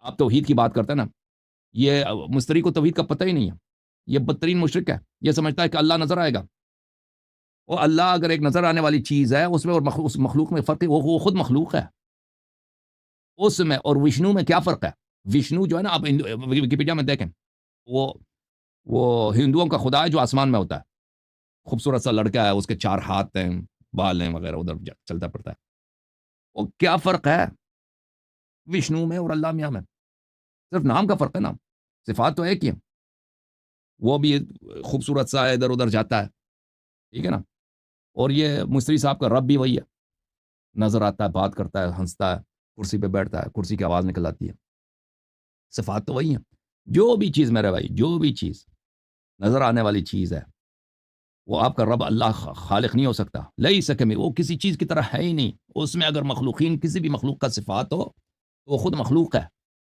आप तौहीद की बात करते हैं ना, ये मुस्तरी को तौहीद का पता ही नहीं है। ये बदतरीन मुशरिक है। ये समझता है कि अल्लाह नज़र आएगा। और अल्लाह अगर एक नज़र आने वाली चीज़ है, उसमें और उस मखलूक में फ़र्क है। वो खुद मखलूक है। उसमें और विष्णु में क्या फ़र्क है? विष्णु जो है ना, आप विकिपीडिया में देखें, वो वो हिंदुओं का खुदा है जो आसमान में होता है। खूबसूरत सा लड़का है, उसके 4 हाथ हैं, बाल हैं वगैरह, उधर चलता फिरता है। और क्या फ़र्क है विष्णु में और अल्लाह मियाँ में? सिर्फ़ नाम का फ़र्क है ना, सिफ़ात तो एक ही है। वो भी खूबसूरत सा है, इधर-उधर जाता है, ठीक है ना? और ये मिस्त्री साहब का रब भी वही है, नज़र आता है, बात करता है, हँसता है, कुर्सी पे बैठता है, कुर्सी की आवाज़ निकल आती है। सिफ़ात तो वही है। जो भी चीज़ मेरे भाई, जो भी चीज़ नज़र आने वाली चीज़ है, वो आपका रब अल्लाह खालिक नहीं हो सकता। लैसा कमी, वो किसी चीज़ की तरह है ही नहीं। उसमें अगर मखलूकीन किसी भी मखलूक का सिफ़ात हो, तो वो खुद मखलूक है।